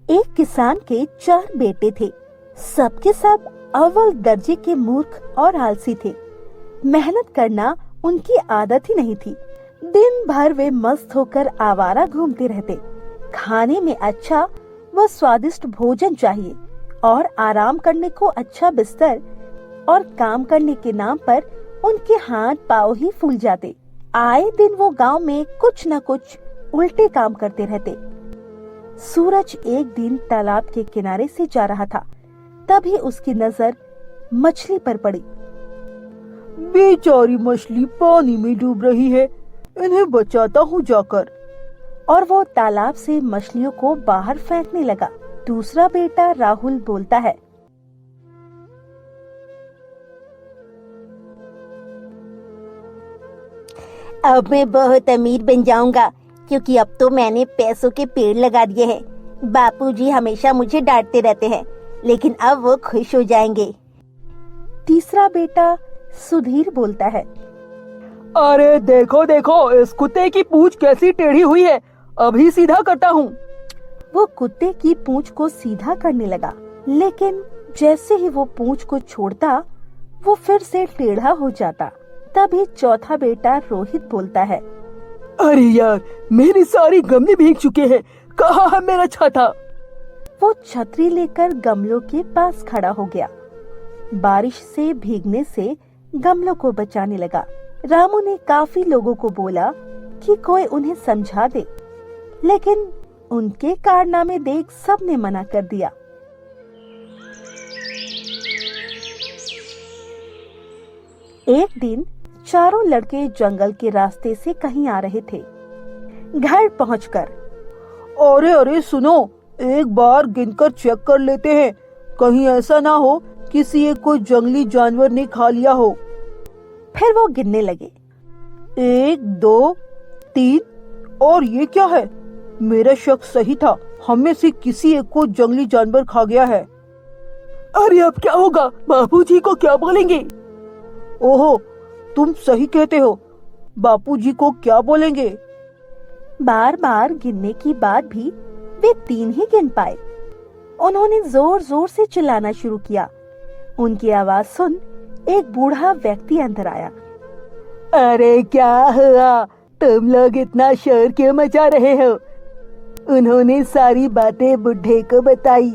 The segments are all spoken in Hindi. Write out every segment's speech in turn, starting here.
एक किसान के 4 बेटे थे। सबके सब अव्वल दर्जे के मूर्ख और आलसी थे। मेहनत करना उनकी आदत ही नहीं थी। दिन भर वे मस्त होकर आवारा घूमते रहते। खाने में अच्छा व स्वादिष्ट भोजन चाहिए और आराम करने को अच्छा बिस्तर, और काम करने के नाम पर उनके हाथ पांव ही फूल जाते। आए दिन वो गांव में कुछ न कुछ उल्टे काम करते रहते। सूरज एक दिन तालाब के किनारे से जा रहा था, तभी उसकी नजर मछली पर पड़ी। बेचारी मछली पानी में डूब रही है, इन्हें बचाता हूँ जाकर। और वो तालाब से मछलियों को बाहर फेंकने लगा। दूसरा बेटा राहुल बोलता है, अब मैं बहुत अमीर बन जाऊंगा, क्योंकि अब तो मैंने पैसों के पेड़ लगा दिए हैं। बापूजी हमेशा मुझे डांटते रहते हैं, लेकिन अब वो खुश हो जाएंगे। तीसरा बेटा सुधीर बोलता है, अरे देखो देखो, इस कुत्ते की पूंछ कैसी टेढ़ी हुई है, अभी सीधा करता हूँ। वो कुत्ते की पूंछ को सीधा करने लगा, लेकिन जैसे ही वो पूंछ को छोड़ता, वो फिर से टेढ़ा हो जाता। तभी चौथा बेटा रोहित बोलता है, अरे यार, मेरी सारी गमले भीग चुके हैं, कहाँ है मेरा छाता? वो छतरी लेकर गमलों के पास खड़ा हो गया। बारिश से भीगने से गमलों को बचाने लगा। रामू ने काफी लोगों को बोला कि कोई उन्हें समझा दे, लेकिन उनके कारनामे देख सबने मना कर दिया। एक दिन चारों लड़के जंगल के रास्ते से कहीं आ रहे थे। घर पहुंचकर, अरे अरे सुनो, एक बार गिनकर चेक कर लेते हैं, कहीं ऐसा ना हो किसी एक को जंगली जानवर ने खा लिया हो। फिर वो गिनने लगे। 1 2 3, और ये क्या है? मेरा शक सही था, हम में से किसी एक को जंगली जानवर खा गया है। अरे अब क्या होगा? बापूजी को क्या बोलेंगे? ओहो, तुम सही कहते हो, बापूजी को क्या बोलेंगे? बार बार गिनने के बाद भी वे 3 ही गिन पाए। उन्होंने जोर जोर से चिल्लाना शुरू किया। उनकी आवाज सुन एक बूढ़ा व्यक्ति अंदर आया। अरे क्या हुआ? तुम लोग इतना शोर क्यों मचा रहे हो? उन्होंने सारी बातें बुढ़े को बताई।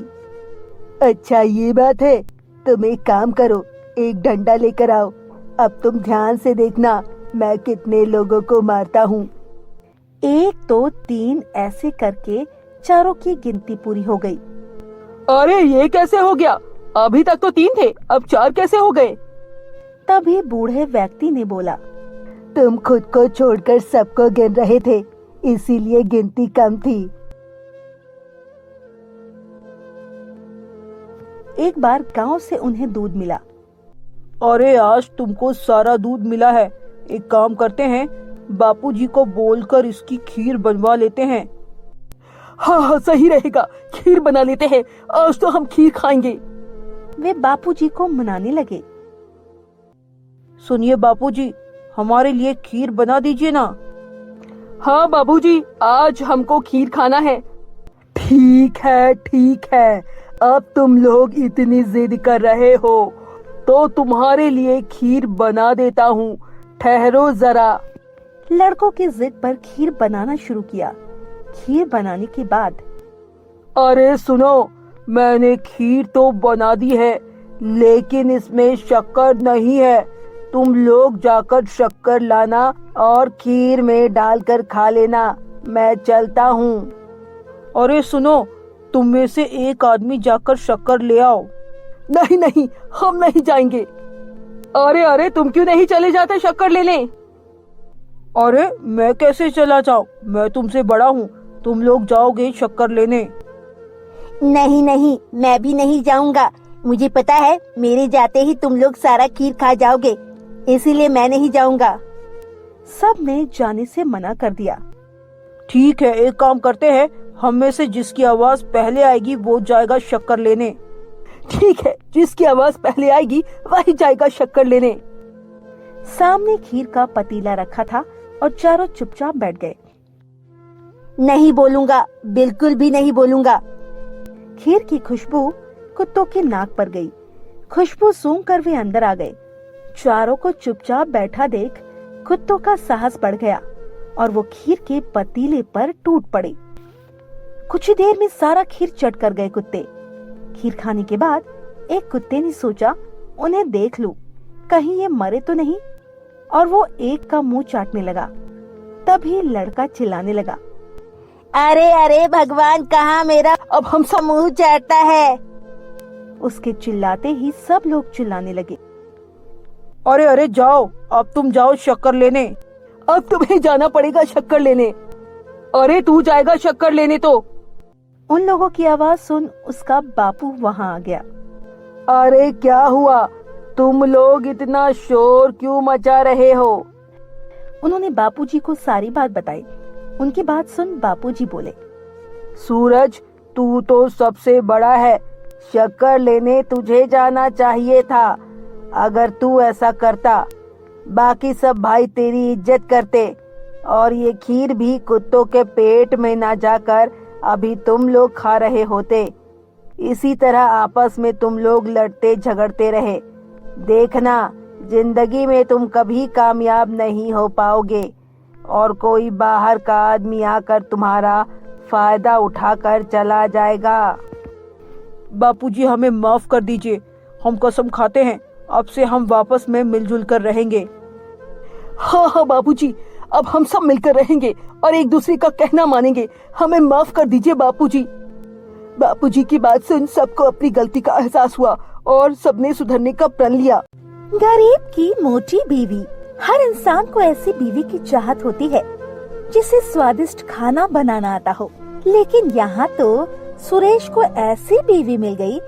अच्छा ये बात है, तुम एक काम करो, एक डंडा लेकर आओ। अब तुम ध्यान से देखना, मैं कितने लोगों को मारता हूँ। 1 2 3 ऐसे करके चारों की गिनती पूरी हो गई। अरे ये कैसे हो गया? अभी तक तो 3 थे, अब 4 कैसे हो गए? तभी बूढ़े व्यक्ति ने बोला, तुम खुद को छोड़कर सबको गिन रहे थे, इसीलिए गिनती कम थी। एक बार गांव से उन्हें दूध मिला। अरे आज तुमको सारा दूध मिला है, एक काम करते हैं, बापूजी को बोलकर इसकी खीर बनवा लेते हैं। हाँ हाँ सही रहेगा, खीर बना लेते हैं, आज तो हम खीर खाएंगे। वे बापूजी को मनाने लगे। सुनिए बापूजी, हमारे लिए खीर बना दीजिए ना। हाँ बाबूजी, आज हमको खीर खाना है। ठीक है, अब तुम लोग इतनी जिद कर रहे हो तो तुम्हारे लिए खीर बना देता हूँ, ठहरो जरा। लड़कों की जिद पर खीर बनाना शुरू किया। खीर बनाने के बाद, अरे सुनो, मैंने खीर तो बना दी है, लेकिन इसमें शक्कर नहीं है। तुम लोग जाकर शक्कर लाना और खीर में डालकर खा लेना, मैं चलता हूँ। अरे सुनो, तुम में से एक आदमी जाकर शक्कर ले आओ। नहीं, हम नहीं जाएंगे। अरे तुम क्यों नहीं चले जाते शक्कर लेने? अरे मैं कैसे चला जाऊँ, मैं तुमसे बड़ा हूँ, तुम लोग जाओगे शक्कर लेने। नहीं, मैं भी नहीं जाऊंगा। मुझे पता है मेरे जाते ही तुम लोग सारा खीर खा जाओगे, इसीलिए मैं नहीं जाऊंगा। सब ने जाने से मना कर दिया। ठीक है, एक काम करते हैं, हम में से जिसकी आवाज पहले आएगी वो जाएगा शक्कर लेने। ठीक है, जिसकी आवाज पहले आएगी वही जाएगा शक्कर लेने। सामने खीर का पतीला रखा था और चारों चुपचाप बैठ गए। नहीं बोलूंगा, बिल्कुल भी नहीं बोलूंगा। खीर की खुशबू कुत्तों की नाक पर गई। खुशबू सूंघ कर वे अंदर आ गए। चारों को चुपचाप बैठा देख कुत्तों का साहस बढ़ गया और वो खीर के पतीले पर टूट पड़े। कुछ ही देर में सारा खीर चट कर गए कुत्ते। खीर खाने के बाद एक कुत्ते ने सोचा उन्हें देख लूं, कहीं ये मरे तो नहीं, और वो एक का मुंह चाटने लगा। तभी लड़का चिल्लाने लगा, अरे अरे भगवान, कहाँ मेरा अब हम सब मुंह चाटता है। उसके चिल्लाते ही सब लोग चिल्लाने लगे। अरे अरे जाओ, अब तुम जाओ शक्कर लेने। अब तुम्हें जाना पड़ेगा शक्कर लेने। अरे तू जाएगा शक्कर लेने तो। उन लोगों की आवाज सुन उसका बापू वहां आ गया। अरे क्या हुआ, तुम लोग इतना शोर क्यों मचा रहे हो? उन्होंने बापूजी को सारी बात बताई। उनकी बात सुन बापूजी बोले, सूरज, तू तो सबसे बड़ा है, शक्कर लेने तुझे जाना चाहिए था। अगर तू ऐसा करता, बाकी सब भाई तेरी इज्जत करते और ये खीर भी कुत्तों के पेट में ना जाकर अभी तुम लोग खा रहे होते। इसी तरह आपस में तुम लोग लड़ते झगड़ते रहे। देखना, जिंदगी में तुम कभी कामयाब नहीं हो पाओगे और कोई बाहर का आदमी आकर तुम्हारा फायदा उठाकर चला जाएगा। बापूजी, हमें माफ कर दीजिए। हम कसम खाते हैं अब से हम वापस में मिलजुल कर रहेंगे। हाँ हाँ बापूजी, अब हम सब मिलकर रहेंगे और एक दूसरे का कहना मानेंगे। हमें माफ कर दीजिए बापूजी। बापूजी की बात सुन सबको अपनी गलती का एहसास हुआ और सबने सुधरने का प्रण लिया। गरीब की मोटी बीवी। हर इंसान को ऐसी बीवी की चाहत होती है जिसे स्वादिष्ट खाना बनाना आता हो, लेकिन यहाँ तो सुरेश को ऐसी बीवी मिल गई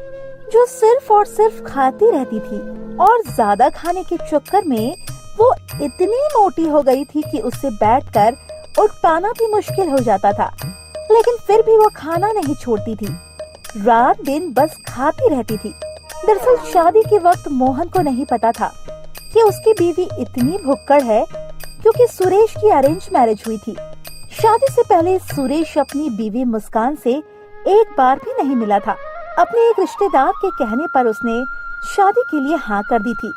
जो सिर्फ और सिर्फ खाती रहती थी और ज्यादा खाने के चक्कर में वो इतनी मोटी हो गई थी कि उससे बैठकर उठ पाना भी मुश्किल हो जाता था। लेकिन फिर भी वो खाना नहीं छोड़ती थी, रात दिन बस खाती रहती थी। दरअसल शादी के वक्त मोहन को नहीं पता था कि उसकी बीवी इतनी भुक्कड़ है, क्योंकि सुरेश की अरेंज मैरिज हुई थी। शादी से पहले सुरेश अपनी बीवी मुस्कान से एक बार भी नहीं मिला था। अपने एक रिश्तेदार के कहने पर उसने शादी के लिए हाँ कर दी थी।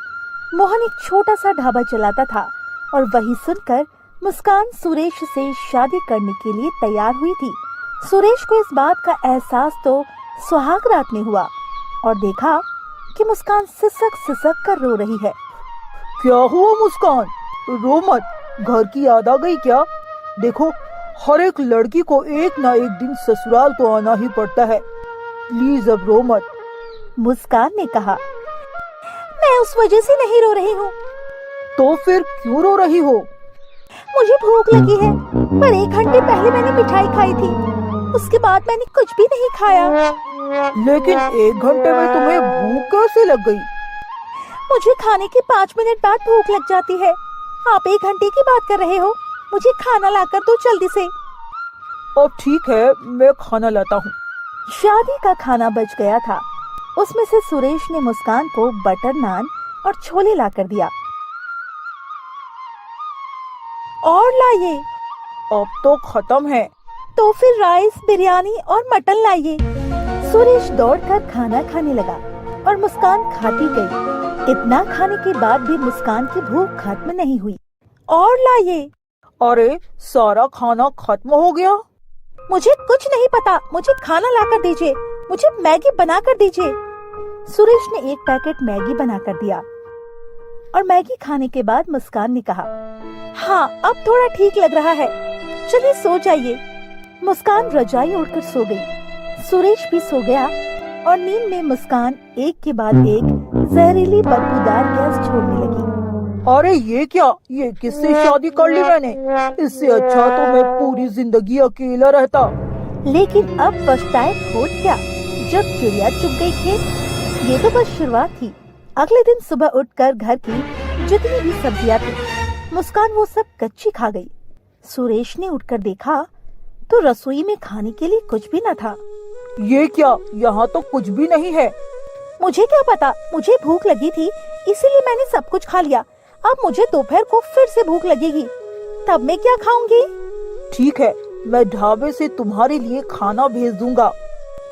मोहन एक छोटा सा ढाबा चलाता था और वही सुनकर मुस्कान सुरेश से शादी करने के लिए तैयार हुई थी। सुरेश को इस बात का एहसास तो सुहाग रात में हुआ और देखा कि मुस्कान सिसक सिसक कर रो रही है। क्या हुआ मुस्कान, रो मत, घर की याद आ गई क्या? देखो, हर एक लड़की को एक ना एक दिन ससुराल तो आना ही पड़ता है। प्लीज अब रो मत। मुस्कान ने कहा, मैं उस वजह से नहीं रो रही हूँ। तो फिर क्यों रो रही हो? मुझे भूख लगी है, पर 1 घंटे पहले मैंने मिठाई खाई थी, उसके बाद मैंने कुछ भी नहीं खाया। लेकिन 1 घंटे में तुम्हें भूख कैसे लग गई? मुझे खाने के 5 मिनट बाद भूख लग जाती है। आप 1 घंटे की बात कर रहे हो, मुझे खाना लाकर दो जल्दी से। अब ठीक है, मैं खाना लाता हूँ। शादी का खाना बच गया था। उसमें से सुरेश ने मुस्कान को बटर नान और छोले लाकर दिया। और लाइए। अब तो खत्म है। तो फिर राइस, बिरयानी और मटन लाइए। सुरेश दौड़कर खाना खाने लगा और मुस्कान खाती गई। इतना खाने के बाद भी मुस्कान की भूख खत्म नहीं हुई। और लाइए। अरे, सारा खाना खत्म हो गया। मुझे कुछ नहीं पता, मुझे खाना लाकर दीजिए, मुझे मैगी बनाकर दीजिए। सुरेश ने एक पैकेट मैगी बनाकर दिया और मैगी खाने के बाद मुस्कान ने कहा, हाँ अब थोड़ा ठीक लग रहा है, चलिए सो जाइए। मुस्कान रजाई ओढ़कर सो गई। सुरेश भी सो गया और नींद में मुस्कान एक के बाद एक जहरीली बदबूदार गैस छोड़ने लगी। अरे ये क्या, ये किससे शादी कर ली मैंने? इससे अच्छा तो मैं पूरी जिंदगी अकेला रहता। लेकिन अब पछताए खोट क्या, जब चिड़िया चुग गई खेत। ये तो बस शुरुआत थी। अगले दिन सुबह उठकर घर की जितनी भी सब्जियां थी, मुस्कान वो सब कच्ची खा गई। सुरेश ने उठकर देखा तो रसोई में खाने के लिए कुछ भी न था। ये क्या, यहाँ तो कुछ भी नहीं है। मुझे क्या पता, मुझे भूख लगी थी इसीलिए मैंने सब कुछ खा लिया। अब मुझे दोपहर को फिर से भूख लगेगी, तब मैं क्या खाऊंगी? ठीक है, मैं ढाबे से तुम्हारे लिए खाना भेज दूंगा।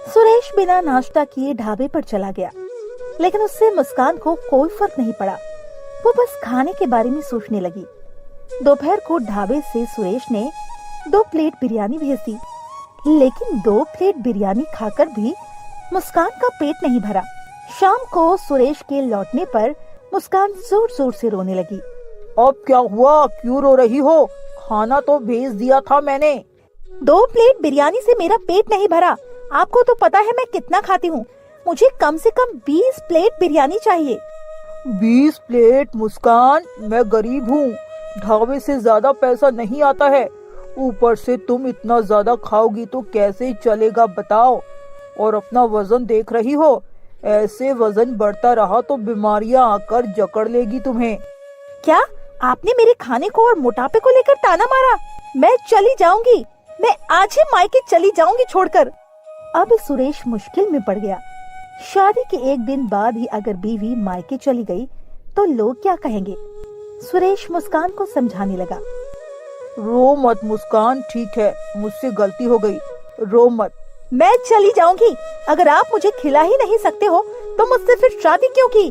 सुरेश बिना नाश्ता किए ढाबे पर चला गया, लेकिन उससे मुस्कान को कोई फर्क नहीं पड़ा। वो बस खाने के बारे में सोचने लगी। दोपहर को ढाबे से सुरेश ने 2 प्लेट बिरयानी भेज दी, लेकिन 2 प्लेट बिरयानी खाकर भी मुस्कान का पेट नहीं भरा। शाम को सुरेश के लौटने पर मुस्कान जोर जोर से रोने लगी। अब क्या हुआ, क्यों रो रही हो? खाना तो भेज दिया था मैंने। 2 प्लेट बिरयानी से मेरा पेट नहीं भरा। आपको तो पता है मैं कितना खाती हूँ। मुझे कम से कम 20 प्लेट बिरयानी चाहिए। 20 प्लेट? मुस्कान, मैं गरीब हूँ, ढाबे से ज्यादा पैसा नहीं आता है। ऊपर से तुम इतना ज्यादा खाओगी तो कैसे चलेगा बताओ? और अपना वजन देख रही हो, ऐसे वजन बढ़ता रहा तो बीमारियां आकर जकड़ लेगी तुम्हें। क्या आपने मेरे खाने को और मोटापे को लेकर ताना मारा? मैं चली जाऊंगी, मैं आज ही मायके चली जाऊंगी छोड़कर। अब सुरेश मुश्किल में पड़ गया। शादी के 1 दिन बाद ही अगर बीवी मायके चली गई तो लोग क्या कहेंगे? सुरेश मुस्कान को समझाने लगा। रो मत मुस्कान, ठीक है, मुझसे गलती हो गई, रो मत। मैं चली जाऊंगी। अगर आप मुझे खिला ही नहीं सकते हो तो मुझसे फिर शादी क्यों की?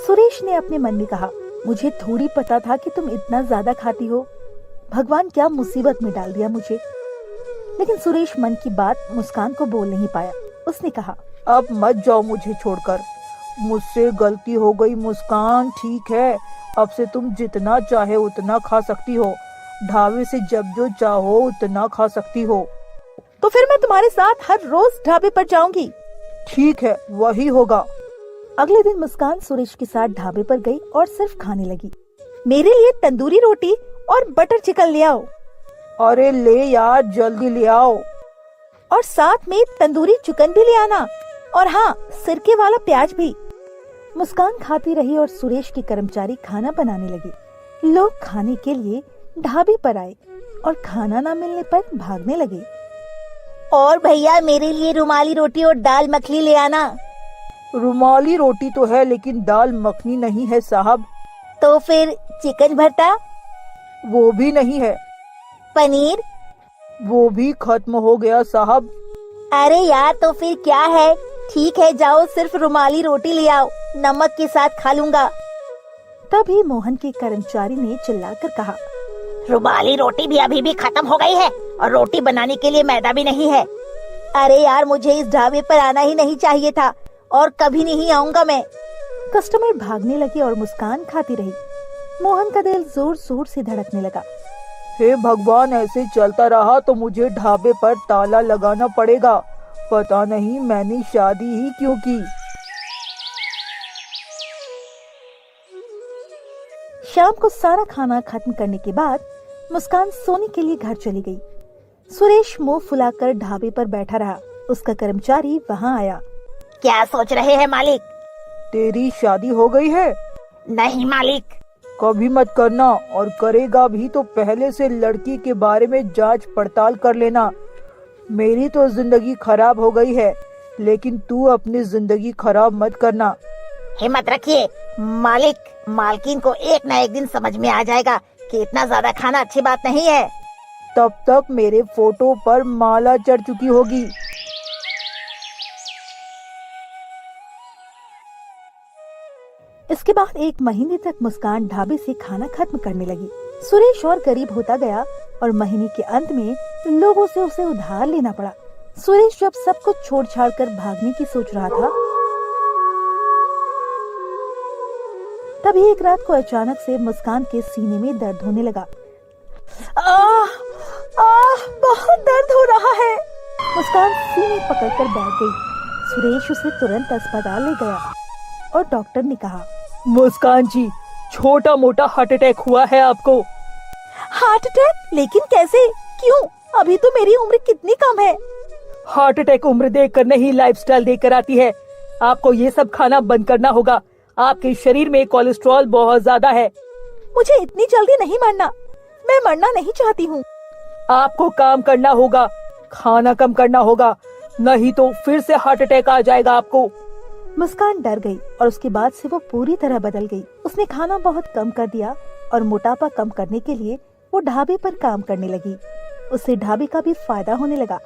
सुरेश ने अपने मन में कहा, मुझे थोड़ी पता था कि तुम इतना ज्यादा खाती हो। भगवान क्या मुसीबत में डाल दिया मुझे। लेकिन सुरेश मन की बात मुस्कान को बोल नहीं पाया। उसने कहा, अब मत जाओ मुझे छोड़कर, मुझसे गलती हो गई मुस्कान, ठीक है, अब से तुम जितना चाहे उतना खा सकती हो, ढाबे से जब जो चाहो उतना खा सकती हो। तो फिर मैं तुम्हारे साथ हर रोज ढाबे पर जाऊंगी। ठीक है, वही होगा। अगले दिन मुस्कान सुरेश के साथ ढाबे पर गई और सिर्फ खाने लगी। मेरे लिए तंदूरी रोटी और बटर चिकन ले आओ। अरे ले यार, जल्दी ले आओ। और साथ में तंदूरी चिकन भी ले आना, और हाँ, सिरके वाला प्याज भी। मुस्कान खाती रही और सुरेश के कर्मचारी खाना बनाने लगे। लोग खाने के लिए ढाबे पर आए और खाना न मिलने पर भागने लगे। और भैया मेरे लिए रुमाली रोटी और दाल मखनी ले आना। रुमाली रोटी तो है लेकिन दाल मखनी नहीं है साहब। तो फिर चिकन भरता? वो भी नहीं है। पनीर? वो भी खत्म हो गया साहब। अरे यार, तो फिर क्या है? ठीक है, जाओ, सिर्फ रुमाली रोटी ले आओ, नमक के साथ खा लूंगा। तभी मोहन के कर्मचारी ने चिल्लाकर कहा, रुमाली रोटी भी अभी भी खत्म हो गई है और रोटी बनाने के लिए मैदा भी नहीं है। अरे यार, मुझे इस ढाबे पर आना ही नहीं चाहिए था और कभी नहीं आऊंगा मैं। कस्टमर भागने लगे और मुस्कान खाती रही। मोहन का दिल जोर जोर से धड़कने लगा। हे भगवान, ऐसे चलता रहा तो मुझे ढाबे पर ताला लगाना पड़ेगा। पता नहीं मैंने शादी ही क्यों की। शाम को सारा खाना खत्म करने के बाद मुस्कान सोने के लिए घर चली गई। सुरेश मुंह फुलाकर ढाबे पर बैठा रहा। उसका कर्मचारी वहां आया। क्या सोच रहे हैं मालिक? तेरी शादी हो गई है? नहीं मालिक। कभी मत करना, और करेगा भी तो पहले से लड़की के बारे में जांच पड़ताल कर लेना। मेरी तो जिंदगी खराब हो गई है, लेकिन तू अपनी जिंदगी खराब मत करना। हिम्मत रखिए मालिक, मालकिन को एक न एक दिन समझ में आ जाएगा कि इतना ज्यादा खाना अच्छी बात नहीं है। तब तक मेरे फोटो पर माला चढ़ चुकी होगी। इसके बाद 1 महीने तक मुस्कान ढाबे से खाना खत्म करने लगी। सुरेश और गरीब होता गया और महीने के अंत में लोगों से उसे उधार लेना पड़ा। सुरेश जब सब कुछ छोड़ छाड़ कर भागने की सोच रहा था, तभी एक रात को अचानक से मुस्कान के सीने में दर्द होने लगा। बहुत दर्द हो रहा है। मुस्कान सीने पकड़कर बैठ गई। सुरेश उसे तुरंत अस्पताल ले गया और डॉक्टर ने कहा, मुस्कान जी, छोटा मोटा हार्ट अटैक हुआ है आपको। Heart attack? लेकिन कैसे? क्यों? अभी तो मेरी उम्र कितनी कम है। हार्ट अटैक उम्र देखकर नहीं, लाइफस्टाइल देखकर आती है। आपको ये सब खाना बंद करना होगा। आपके शरीर में कोलेस्ट्रॉल बहुत ज्यादा है। मुझे इतनी जल्दी नहीं मरना, मैं मरना नहीं चाहती हूँ। आपको काम करना होगा, खाना कम करना होगा, नहीं तो फिर से हार्ट अटैक आ जाएगा आपको। मुस्कान डर गई और उसके बाद से वो पूरी तरह बदल गई। उसने खाना बहुत कम कर दिया और मोटापा कम करने के लिए वो ढाबे पर काम करने लगी। उससे ढाबे का भी फायदा होने लगा।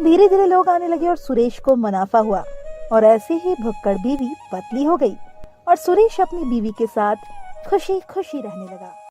धीरे धीरे लोग आने लगे और सुरेश को मुनाफा हुआ और ऐसे ही भुक्कड़ बीवी पतली हो गई और सुरेश अपनी बीवी के साथ खुशी खुशी रहने लगा।